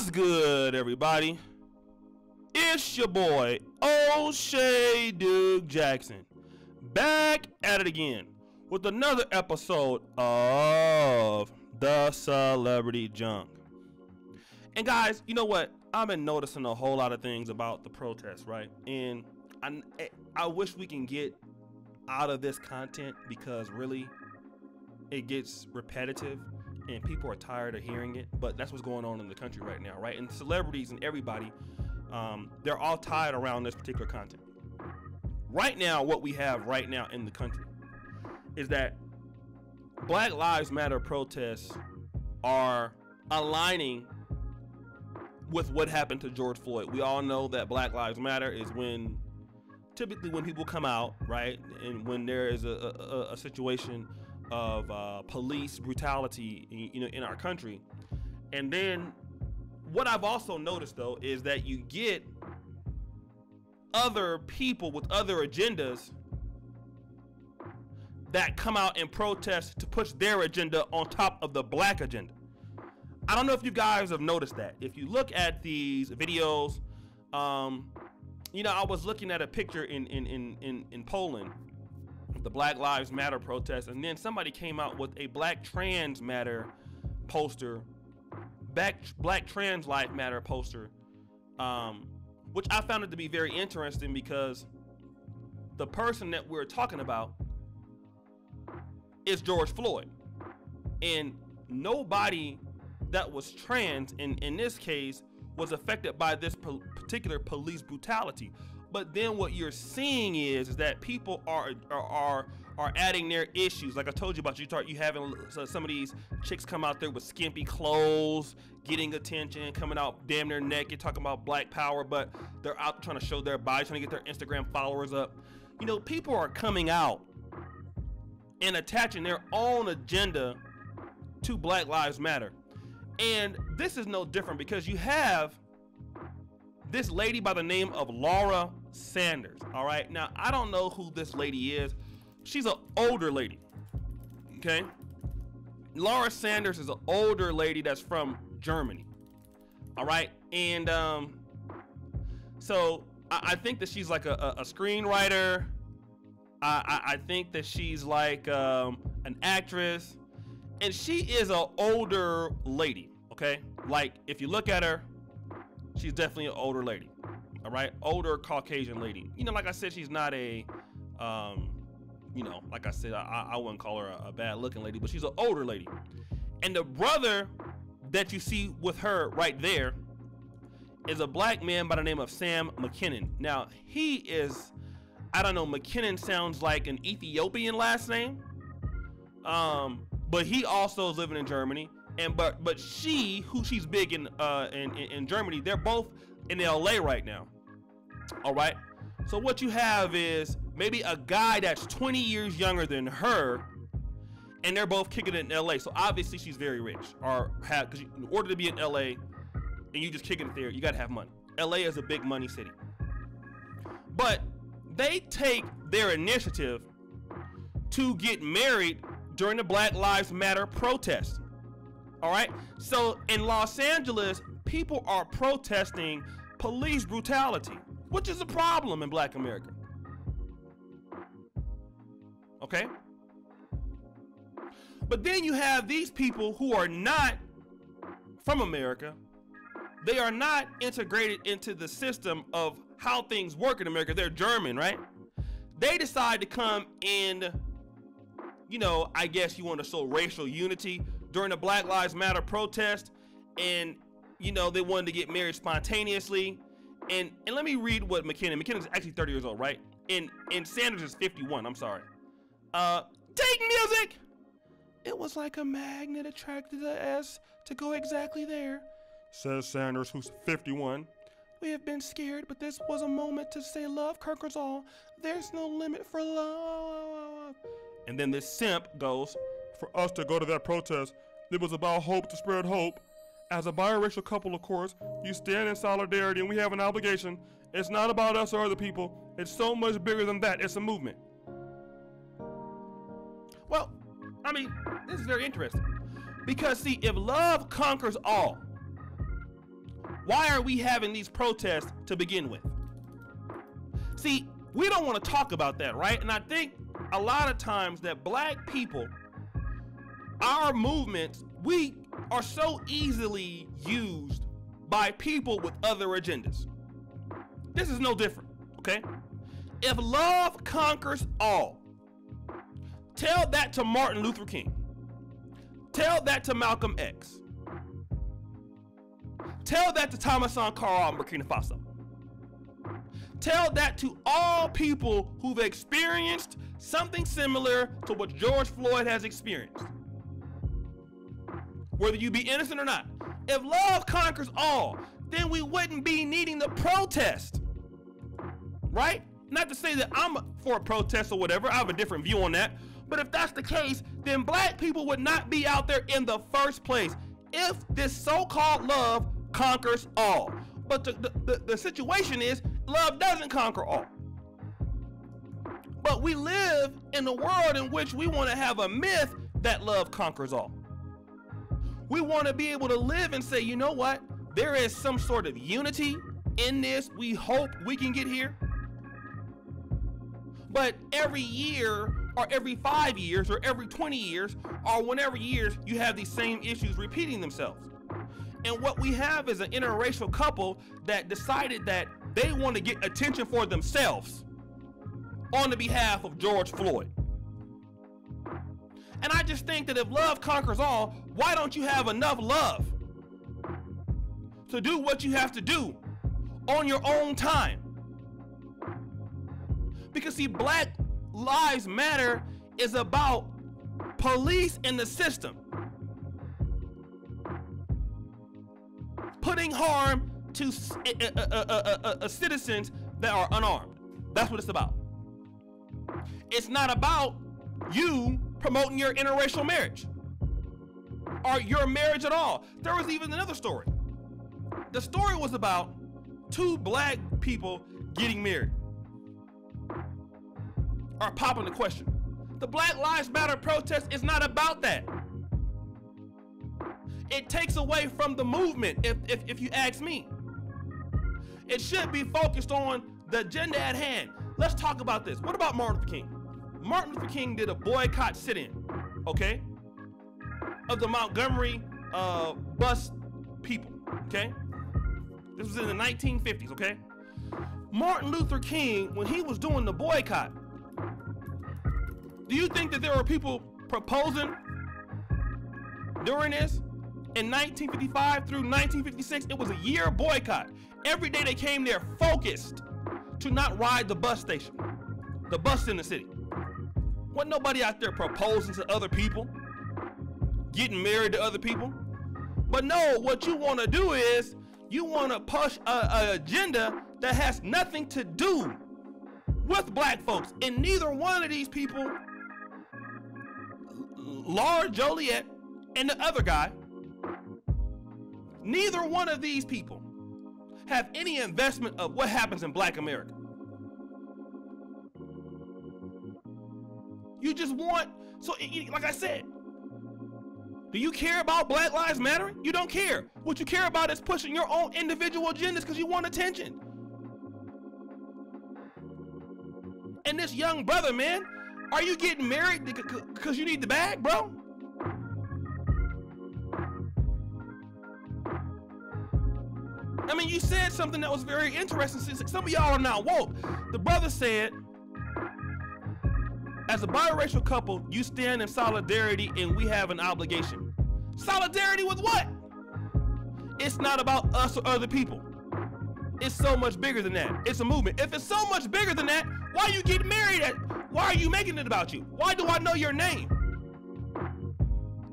What's good, everybody? It's your boy, O'Shea Duke Jackson, back at it again with another episode of The Celebrity Junk. And guys, you know what? I've been noticing a whole lot of things about the protests, right? And I wish we can get out of this content because really it gets repetitive and people are tired of hearing it. But that's what's going on in the country right now, right? And celebrities and everybody, they're all tied around this particular content. Right now, what we have right now in the country is that Black Lives Matter protests are aligning with what happened to George Floyd. We all know that Black Lives Matter is typically when people come out, right, and when there is a situation of police brutality, in our country. And then what I've also noticed though is that you get other people with other agendas that come out and protest to push their agenda on top of the black agenda. I don't know if you guys have noticed that. If you look at these videos, I was looking at a picture in Poland, the Black Lives Matter protest, and then somebody came out with a Black Trans Matter poster, Black Trans Life Matter poster, which I found it to be very interesting because the person that we're talking about is George Floyd, and nobody that was trans in this case was affected by this particular police brutality. But then what you're seeing is that people are adding their issues. Like I told you about, you having some of these chicks come out there with skimpy clothes, getting attention, coming out damn near naked, talking about black power, but they're out trying to show their body, trying to get their Instagram followers up. People are coming out and attaching their own agenda to Black Lives Matter. And this is no different because you have this lady by the name of Laura Sanders. All right. Now, I don't know who this lady is. She's an older lady. Okay. Laura Sanders is an older lady that's from Germany. All right. And so I think that she's like a screenwriter. I think that she's like an actress. And she is an older lady. Okay. Like if you look at her, she's definitely an older lady. All right. Older Caucasian lady. Like I said, she's not a, like I said, I wouldn't call her a bad looking lady, but she's an older lady. And the brother that you see with her right there is a black man by the name of Sam McKinnon. Now he is, I don't know, McKinnon sounds like an Ethiopian last name. But he also is living in Germany. And but she's big in Germany, they're both in LA right now. All right. So what you have is maybe a guy that's 20 years younger than her, and they're both kicking it in LA. So obviously she's very rich, because in order to be in LA and you just kicking it there, you gotta have money. LA is a big money city. But they take their initiative to get married during the Black Lives Matter protest. All right. So in Los Angeles, people are protesting police brutality, which is a problem in Black America. Okay. But then you have these people who are not from America. They are not integrated into the system of how things work in America. They're German, right? They decide to come in, I guess you want to show racial unity during the Black Lives Matter protest, and they wanted to get married spontaneously. And let me read what McKinnon's actually 30 years old, right? And Sanders is 51. I'm sorry. Take music. It was like a magnet attracted us to go exactly there, says Sanders, who's 51. We have been scared, but this was a moment to say love conquers all. There's no limit for love. And then this simp goes, for us to go to that protest, it was about hope, to spread hope. As a biracial couple, of course, you stand in solidarity and we have an obligation. It's not about us or other people. It's so much bigger than that. It's a movement. Well, this is very interesting. Because see, if love conquers all, Why are we having these protests to begin with? See, we don't want to talk about that, right? And I think a lot of times that black people, our movements, we are so easily used by people with other agendas. This is no different, okay? If love conquers all, tell that to Martin Luther King. Tell that to Malcolm X. Tell that to Thomas Sankara in Burkina Faso. Tell that to all people who've experienced something similar to what George Floyd has experienced. Whether you be innocent or not. If love conquers all, then we wouldn't be needing the protest. Right? Not to say that I'm for a protest or whatever. I have a different view on that. But if that's the case, then black people would not be out there in the first place if this so-called love conquers all. But the situation is, love doesn't conquer all. But we live in a world in which we want to have a myth that love conquers all. We want to be able to live and say, you know what? There is some sort of unity in this. We hope we can get here. But every year, or every 5 years, or every 20 years, or whenever years, you have these same issues repeating themselves. And what we have is an interracial couple that decided that they want to get attention for themselves on the behalf of George Floyd. And I just think that if love conquers all, why don't you have enough love to do what you have to do on your own time? Because see, Black Lives Matter is about police in the system putting harm to citizens that are unarmed. That's what it's about. It's not about you promoting your interracial marriage or your marriage at all. There was even another story. The story was about two black people getting married or popping the question. The Black Lives Matter protest is not about that. It takes away from the movement, if you ask me. It should be focused on the agenda at hand. Let's talk about this. What about Martin Luther King? Martin Luther King did a boycott sit-in, okay, of the Montgomery bus people, okay? This was in the 1950s, okay? Martin Luther King, when he was doing the boycott, do you think that there were people proposing during this? In 1955 through 1956, it was a year boycott. Every day they came there focused to not ride the bus station, the bus in the city. Wasn't nobody out there proposing to other people, getting married to other people. But no, what you want to do is you want to push an agenda that has nothing to do with black folks. And neither one of these people, Laura Joliet and the other guy, neither one of these people have any investment of what happens in Black America. You just want, so like I said, do you care about Black Lives Matter? You don't care. What you care about is pushing your own individual agendas because you want attention. And this young brother, man, are you getting married because you need the bag, bro? I mean, you said something that was very interesting. Some of y'all are now woke. The brother said, as a biracial couple, you stand in solidarity and we have an obligation. Solidarity with what? It's not about us or other people. It's so much bigger than that. It's a movement. If it's so much bigger than that, why are you getting married at? Why are you making it about you? Why do I know your name?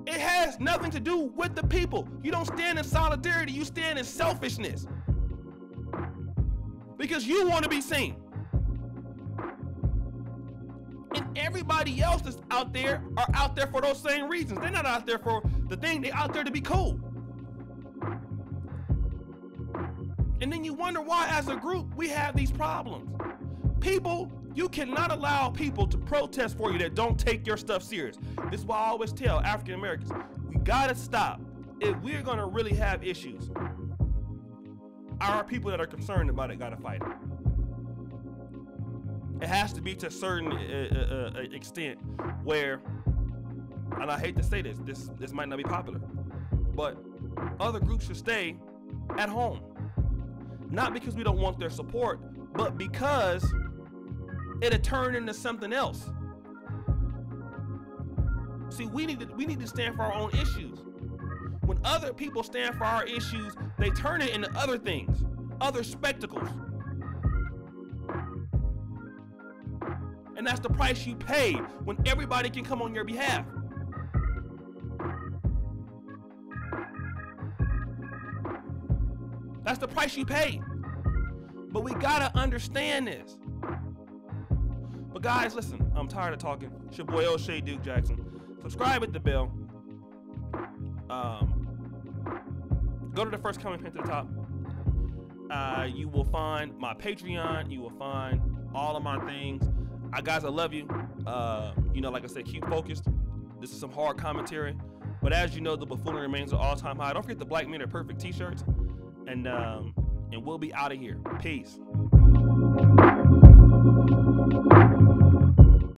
It has nothing to do with the people. You don't stand in solidarity, you stand in selfishness. Because you want to be seen. And everybody else that's out there are out there for those same reasons. They're not out there for the thing, they're out there to be cool. And then you wonder why as a group we have these problems. People, you cannot allow people to protest for you that don't take your stuff serious. This is why I always tell African Americans, we gotta stop. If we're gonna really have issues, our people that are concerned about it gotta fight it. It has to be to a certain extent where, and I hate to say this might not be popular, but other groups should stay at home. Not because we don't want their support, but because it'll turn into something else. See, we need to stand for our own issues. When other people stand for our issues, they turn it into other things, other spectacles. And that's the price you pay when everybody can come on your behalf. That's the price you pay. But we gotta understand this. But guys, listen, I'm tired of talking. It's your boy O'Shea Duke Jackson. Subscribe, hit the bell. Go to the first comment pinned to the top. You will find my Patreon. You will find all of my things. Guys, I love you. You know, like I said, keep focused. This is some hard commentary. But as you know, the buffoonery remains an all-time high. Don't forget the Black Men Are Perfect t-shirts. And we'll be out of here. Peace.